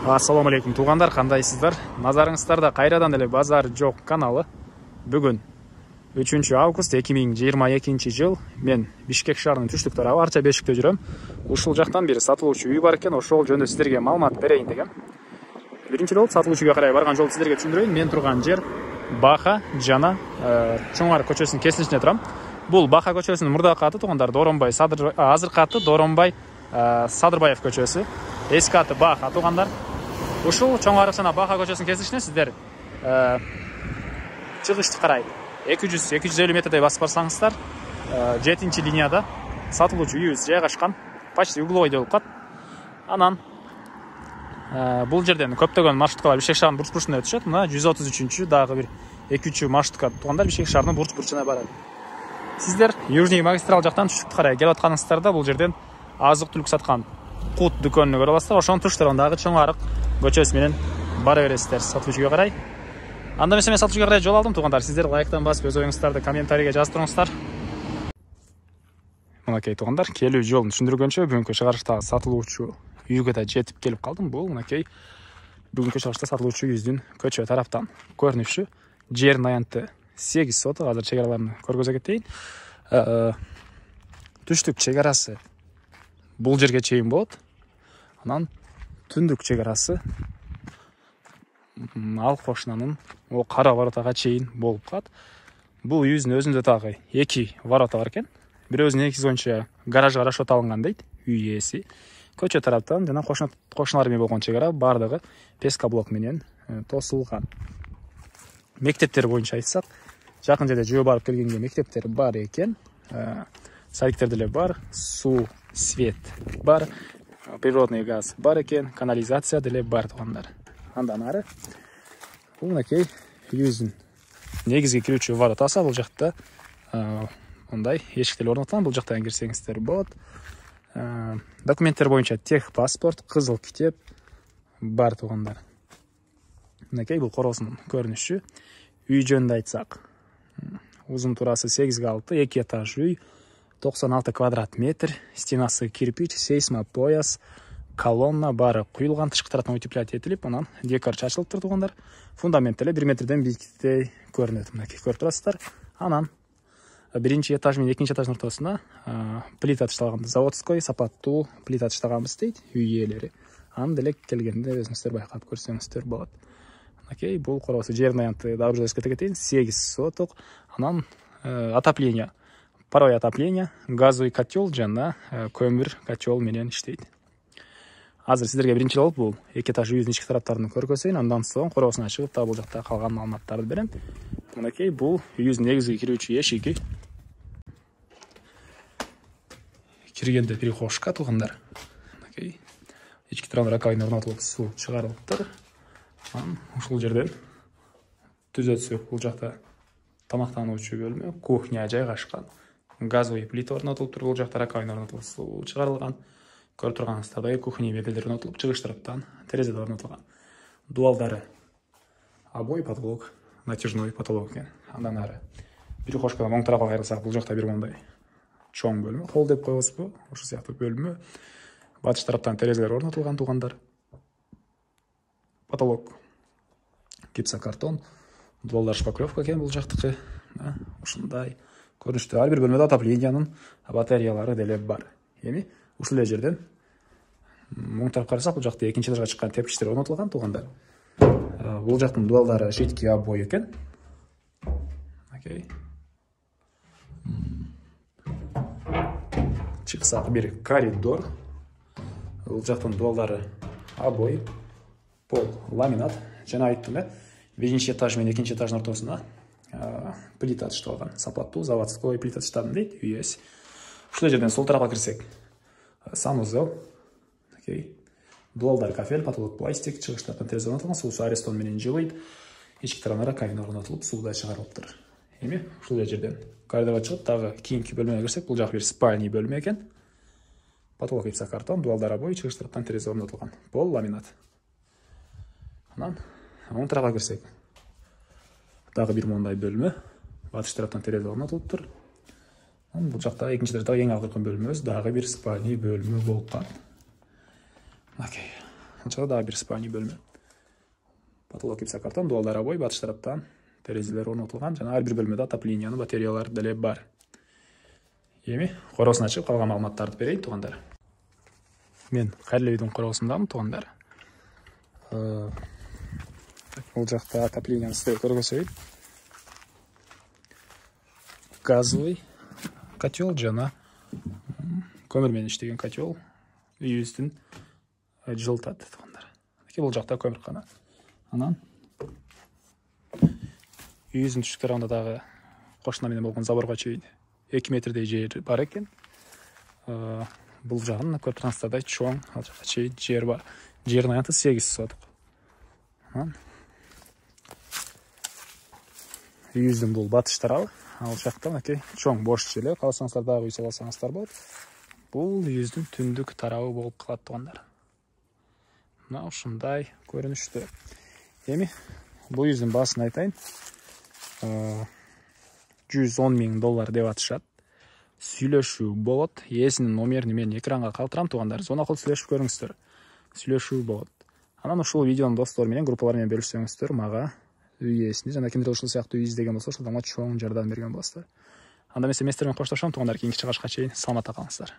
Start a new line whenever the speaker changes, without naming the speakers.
Ассаламу алейкум туғандар, қандайсыздар? Назарыңыздарда қайрадан эле базар жоқ каналы. Бүгін 3 август 2022 жыл. Мен Бишкек шаарынын түштүк тарабы Арча Бешикте жүрөм. Ушул жактан бир сатылуучу үй бар экен, ошол жөнүндө сиздерге маалымат берейин дегем. Биринчи жолу сатылуучу үйгө карай барган жолду сиздерге түшүндүрөйүн. Мен турган жер Баха жана Чоңар көчөсүнүн кесиничинде турам. Бул Баха көчөсүнүн мурдакы аты туғандар Доронбай азыркы аты Доронбай Садырбаев көчөсү. Эски аты Баха туғандар. Ушул Чоңар жана Баха көчөсүнүн кесиничине сиздер чыгышты карай 200-250 метрдей басып барсаңыздар, 7-чи линияда сатылуучу үйүбүз жайгашкан. Почти угловой деп калат. Анан бул жерден көптөгөн маршруткалар Бишкек шаарынын бурч-бурчуна өтүшөт. Мына 133-чү дагы бир 2-3 маршрутка тугандар Бишкек шаарынын бурч-бурчуна барат. Сиздер Южный магистрал жактан түштүктү карай келип атканыңыздарда бул жерден азык-түлүк саткан Кут дүкөнүнө көрө аласыздар. Ошонун туш тарабындагы Чоңарык көчөсү менен бара бересиздер сатылуучу үйгө карай. Анда эмесе мен сатылуучу үйгө карай жол алдым тугандар. Сиздер лайктан басып өз оюңуздарды комментарийге жазып туруңуздар. Мынакей тугандар, келүү жолун түшүндүргөнчө бүгүнкү чыгарыштагы сатылуучу үйгө да жетип келип калдым. Бул мынакей бүгүнкү чыгарышта сатылуучу үйүбүздүн көчө тараптан көрүнүшү. Жердин аянты 8 соток. Азыр чегараларын көргөзө кетейин. Түштүк чегарасы бул жерге чейин болот. Анан түндүк чегарасы ал кошунанын о кара воротага чейин болуп калат. Бул үйүбүздүн өзүндө дагы 2 ворота бар экен. Бирөөсү негизи боюнча гаражга расчет алынган дейт үй ээси. Көчө тараптан жана кошуналар менен болгон чегара бардыгы пескоблок менен тосулган. Мектептер боюнча айтсак, жакын жерде жөө барып келгенге мектептер бар экен. Садиктер деле бар, суу, свет бар, природный газ бар экен, канализация деле бар тугандар. Андан ары бул мынакей үйүбүздүн негизги кирүүчү воротасы. Бул жакта мындай эшиктер орнотулган. Бул жактан кирсеңиздер болот. Документтер боюнча тех паспорт, кызыл китеп бар тугандар. Мынакей бул короосунун көрүнүшү. Үй жөнүндө айтсак, узун турасы 8х6, 2 этаж үй, 96 квадрат метр, стенасы кирпич, сейсмопояс, колонна бары куюлган, тышкы тараптан утеплять этилип, анан декор чачылыптыр тугандар. Фундамент эле 1 метрден бийиктикте көрүнөт. Мынакей көрүп турасыздар. Анан биринчи этаж менен экинчи этаждын ортосуна плита ташталган, заводской сапаттуу плита таштаганбыз дейт үй ээлери. Аны деле келгенде өзүңүздөр байкап көрсөңүздөр болот. Мынакей бул короосу жердин аянты дагы бир эскерте кетейин, 8 соток. Анан отопление, паровое отопление, газовый котел жана көмүр котел менен иштейт. Азыр сиздерге биринчи болуп бул 2 этаж үйүбүздүн ички тараптарын көргөзөйүн, андан соң короосуна чыгып дагы бул жакта калган маалыматтарды берем. Мынакей бул үйүбүздүн негизги кирүүчү эшиги. Киргенде перехожка тугандар. Мынакей ички тарабына раковина орнотулуп, суу чыгарылыптыр. Ушул жерден түзөтсөк, бул жакта тамактануучу бөлмө, кухня жайгашкан. Газовый плита орнотулуптур, бул жакта раковина орнотулуп, суу чыгарылган. Көрүп турганыңыздардай кухня мебелдер орнотулуп, чыгыш тараптан терезелер орнотулган. Дуалдары обой, потолок, натяжной потолок экен. Андан ары перехожкадан оң тарапка кайрылсак, бул жакта бир мондай чоң бөлмө, холл деп коебузбу, ушул сыяктуу бөлмө. Батыш тараптан терезелер орнотулган тугандар. Потолок гипсокартон, дуалдар шпаклевка экен бул жактыкы. Ушундай көрүнүштө ар бир бөлмөдө отоплениянын батареялары деле бар. Эми ушул жерден оң тарапка карасак, бул жакта экинчи этажга чыккан тепкичтер орнотулган тугандар. Бул жактын дуалдары жидкий обой экен. Окей. Чыксак бир коридор. Бул жактын дуалдары обой, пол ламинат. Жана айттым, биринчи этаж менен экинчи этаждын ортосуна плита ташталган. Сапаттуу заводской плита таштадым дейт үй ээси. Ушул жерден сол тарапка кирсек, санузел. Окей. Дуалдар кафель, потолок пластик, чыгыш тараптан терезе орнотулган, суусу арестон менен жылыйт. Ички тарабына раковина орнотулуп, суу да чыгарылыптыр. Эми ушул жерден коридорго чыгып, дагы кийинки бөлмөгө кирсек, бул жак бир спальный бөлмө экен. Потолок гипсокартон, дуалдар обой, чыгыш тараптан терезе орнотулган. Пол ламинат. Анан оң тарапка кирсек, дагы бир мондай бөлмө. Батыш тараптан терезе орнотулуптур. Бул жакта экинчи этаждагы эң акыркы бөлмөбүз дагы бир спальный бөлмө болуп калат. Окей. ошондо дагы бир спальный бөлмө. Потолок гипсокартон, дуалдар обой, батыш тараптан терезелер орнотулган жана ар бир бөлмөдө отоплениянын батареялары деле бар. Эми короосун ачып калган маалыматтарды берейин туугандар. Мен кайрылуу үйдүн короосундамын туугандар. Бул жакта отопленияны силерге көргөзөйүн. Газовый котел жана көмүр менен иштеген котел үйүбүздүн жылытат туугандар. Бул жакта көмүркана. Анан үйүбүздүн түштүк тарабында дагы кошуна менен болгон заборго чейин 2 метрдей жер бар экен. Бул жагын көрүп тургансыздардай чоң, ал жакка чейин жер бар. Жердин аянты 8 соток. Үйүбүздүн бул батыш тарабы. Ал жакта мынакей чоң бош жерлер. Кааласаңыздар дагы үй салсаңыздар болот. Бул үйүбүздүн түндүк тарабы болуп калат туугандар. Мына ушундай көрүнүштө. Эми бул үйүбүздүн баасын айтайын. $110 000 деп атышат. Сүйлөшүү болот. Ээсинин номерин мен экранга калтырам туугандар. Звонок сүйлөшүп көрүңүздөр. Сүйлөшүү болот. Анан ушул видеону достор менен, группалар менен бөлүшсөңүздөр, мага үй ээсине жана кимдир ушул сыяктуу үй издеген болсо, ошол адамга чоң жардам берген болосуздар. Анда мен сиздер менен коштошом туугандар. Кийинки чыгышка чейин саламатта калыңыздар.